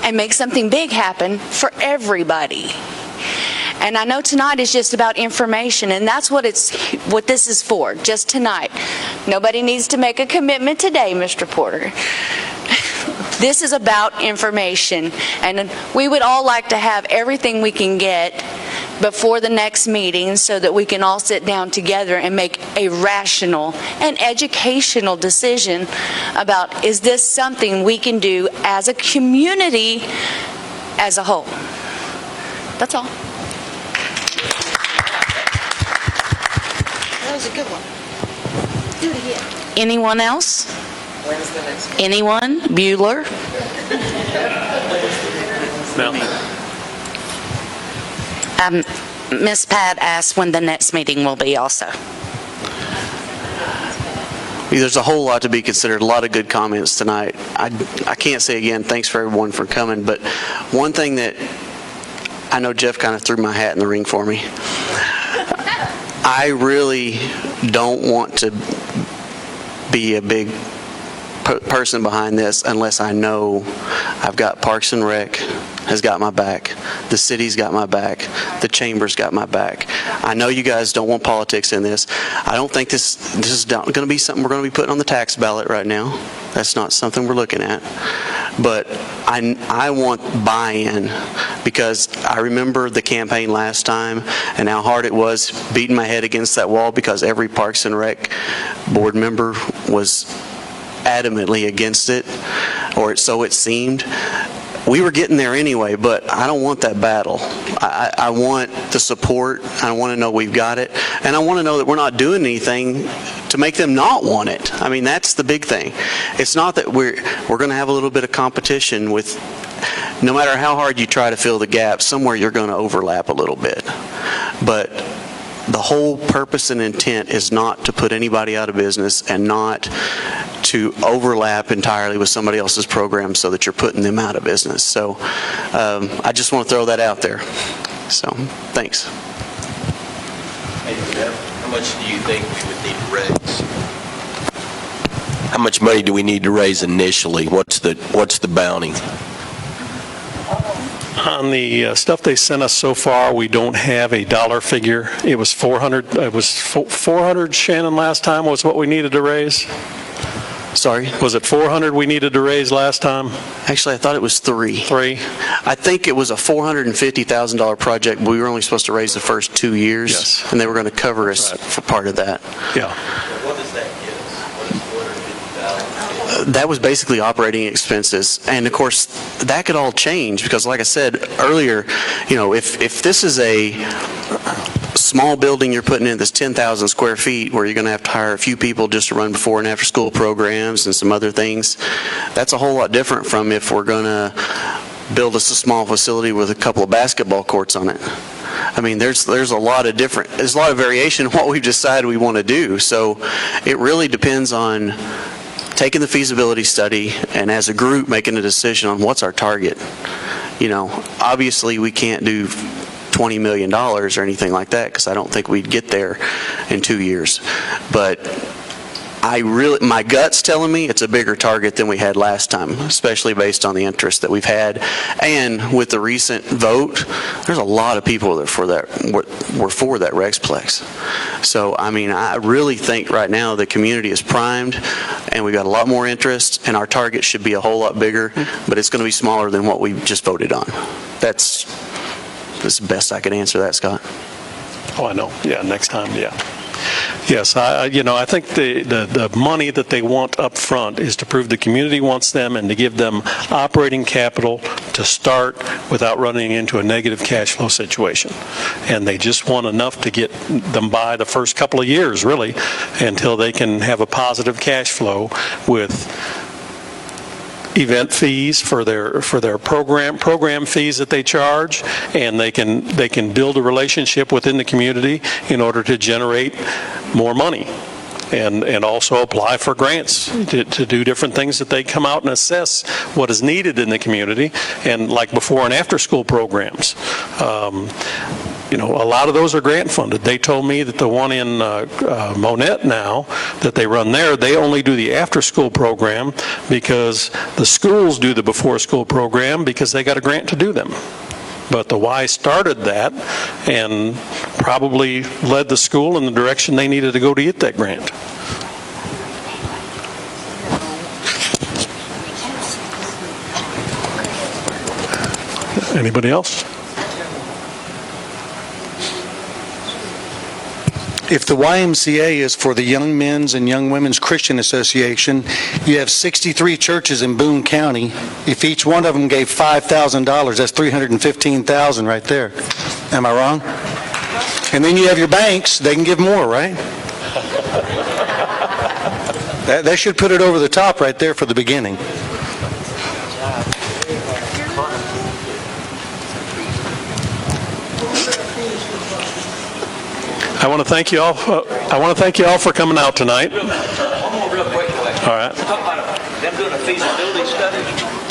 and make something big happen for everybody. And I know tonight is just about information, and that's what this is for, just tonight. Nobody needs to make a commitment today, Mr. Porter. This is about information, and we would all like to have everything we can get before the next meeting so that we can all sit down together and make a rational and educational decision about, is this something we can do as a community as a whole? That's all. That was a good one. Do it again. Anyone else? When's the next one? Anyone? Bueller? No. Ms. Pat asked when the next meeting will be also. There's a whole lot to be considered, a lot of good comments tonight. I can't say again, thanks for everyone for coming, but one thing that I know Jeff kind of threw my hat in the ring for me. I really don't want to be a big person behind this unless I know I've got Parks and Rec, has got my back. The city's got my back. The chamber's got my back. I know you guys don't want politics in this. I don't think this is going to be something we're going to be putting on the tax ballot right now. That's not something we're looking at. But I want buy-in, because I remember the campaign last time and how hard it was beating my head against that wall because every Parks and Rec board member was adamantly against it, or so it seemed. We were getting there anyway, but I don't want that battle. I want the support. I want to know we've got it. And I want to know that we're not doing anything to make them not want it. I mean, that's the big thing. It's not that we're going to have a little bit of competition with, no matter how hard you try to fill the gaps, somewhere you're going to overlap a little bit. But the whole purpose and intent is not to put anybody out of business and not to overlap entirely with somebody else's program so that you're putting them out of business. So I just want to throw that out there. So thanks. How much do you think we would need to raise? How much money do we need to raise initially? What's the bounty? On the stuff they sent us so far, we don't have a dollar figure. It was 400. It was 400. Shannon, last time was what we needed to raise. Sorry? Was it 400 we needed to raise last time? Actually, I thought it was 3. 3? I think it was a $450,000 project, but we were only supposed to raise the first 2 years. Yes. And they were going to cover us for part of that. Yeah. What does that give us? What is $450,000? That was basically operating expenses. And of course, that could all change because, like I said earlier, you know, if this is a small building you're putting in that's 10,000 square feet where you're going to have to hire a few people just to run before and after school programs and some other things, that's a whole lot different from if we're going to build us a small facility with a couple of basketball courts on it. I mean, there's a lot of variation in what we've decided we want to do. So it really depends on taking the feasibility study and as a group making a decision on what's our target. You know, obviously we can't do $20 million or anything like that because I don't think we'd get there in 2 years. But my gut's telling me it's a bigger target than we had last time, especially based on the interest that we've had. And with the recent vote, there's a lot of people that were for that Rexplex. So, I mean, I really think right now the community is primed and we've got a lot more interest and our target should be a whole lot bigger, but it's going to be smaller than what we just voted on. That's the best I could answer that, Scott. Oh, I know. Yeah, next time, yeah. Yes, I think the money that they want up front is to prove the community wants them and to give them operating capital to start without running into a negative cash flow situation. And they just want enough to get them by the first couple of years, really, until they can have a positive cash flow with event fees for their program fees that they charge, and they can build a relationship within the community in order to generate more money and also apply for grants to do different things that they come out and assess what is needed in the community, and like before and after school programs. A lot of those are grant funded. They told me that the one in Monette now that they run there, they only do the after school program because the schools do the before school program because they got a grant to do them. But the Y started that and probably led the school in the direction they needed to go to get that grant. Anybody else? If the YMCA is for the Young Men's and Young Women's Christian Association, you have 63 churches in Boone County. If each one of them gave $5,000, that's $315,000 right there. Am I wrong? And then you have your banks, they can give more, right? That should put it over the top right there for the beginning. I want to thank you all. For coming out tonight. One more real quick question. All right. Talk about them doing a feasibility study.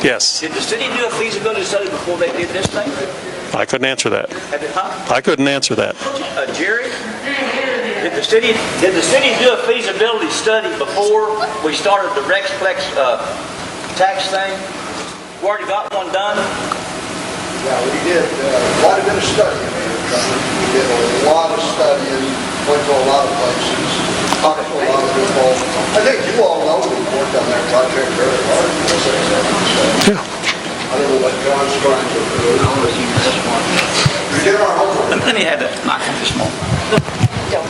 Yes. Did the city do a feasibility study before they did this thing? I couldn't answer that. I couldn't answer that. Jerry, did the city do a feasibility study before we started the Rexplex tax thing? We already got one done. Yeah, we did quite a bit of studying. We did a lot of studying, went to a lot of places, talked to a lot of people. I think you all know we worked on that project very hard. Yeah. I don't know what John's trying to do. We did our homework. Let me have that microphone this morning.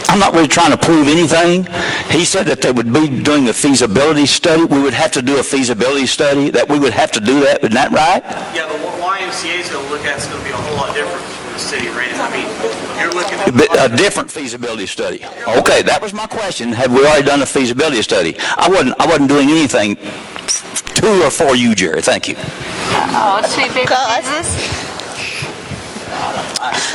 I'm not really trying to prove anything. He said that they would be doing a feasibility study. We would have to do a feasibility study, that we would have to do that. Isn't that right? Yeah, but what YMCA is going to look at is going to be a whole lot different from the city, Randy. I mean, you're looking at... A different feasibility study. Okay, that was my question. Have we already done a feasibility study? I wasn't doing anything to or for you, Jerry. Thank you. Oh, sweet baby Jesus.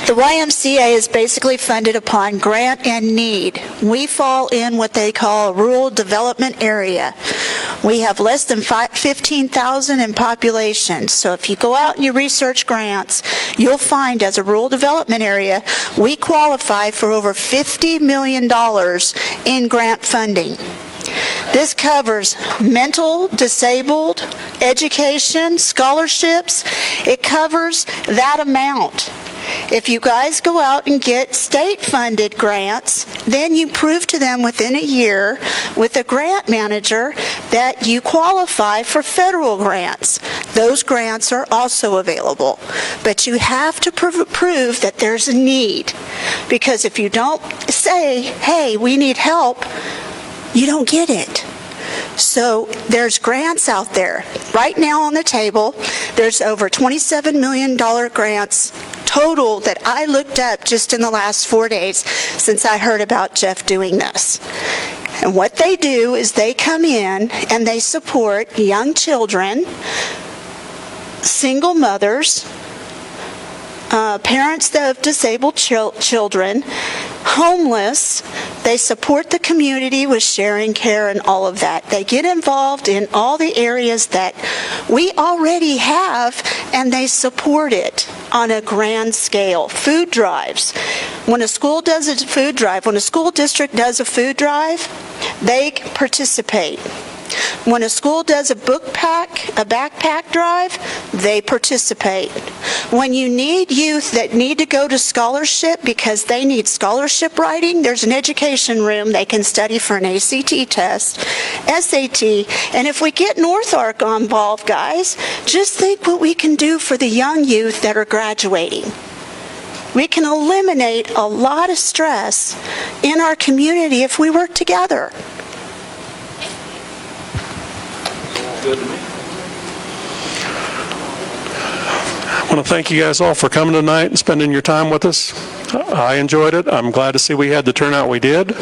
The YMCA is basically funded upon grant and need. We fall in what they call a rural development area. We have less than 15,000 in population. So if you go out and you research grants, you'll find as a rural development area, we qualify for over $50 million in grant funding. This covers mental, disabled, education, scholarships. It covers that amount. If you guys go out and get state-funded grants, then you prove to them within a year with a grant manager that you qualify for federal grants. Those grants are also available. But you have to prove that there's a need. Because if you don't say, hey, we need help, you don't get it. So there's grants out there. Right now on the table, there's over $27 million grants total that I looked up just in the last 4 days since I heard about Jeff doing this. And what they do is they come in and they support young children, single mothers, parents of disabled children, homeless. They support the community with sharing care and all of that. They get involved in all the areas that we already have, and they support it on a grand scale. Food drives. When a school does a food drive, when a school district does a food drive, they participate. When a school does a backpack drive, they participate. When you need youth that need to go to scholarship because they need scholarship writing, there's an education room they can study for an ACT test, SAT, and if we get North Arc involved, guys, just think what we can do for the young youth that are graduating. We can eliminate a lot of stress in our community if we work together. Good to me. I want to thank you guys all for coming tonight and spending your time with us. I enjoyed it. I'm glad to see we had the turnout we did,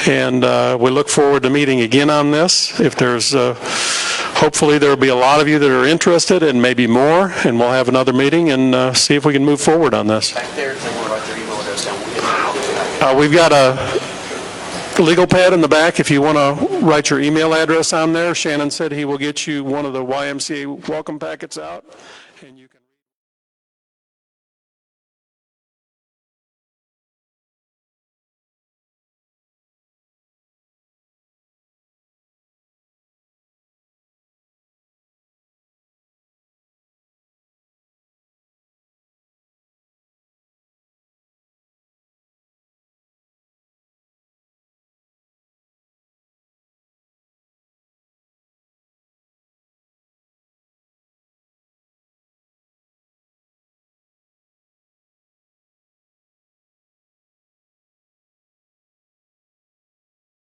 and we look forward to meeting again on this. If there's, hopefully there will be a lot of you that are interested, and maybe more, and we'll have another meeting and see if we can move forward on this. Back there, if they want to write their email address down, We've got a legal pad in the back. If you want to write your email address on there, Shannon said he will get you one of the YMCA welcome packets out, and you can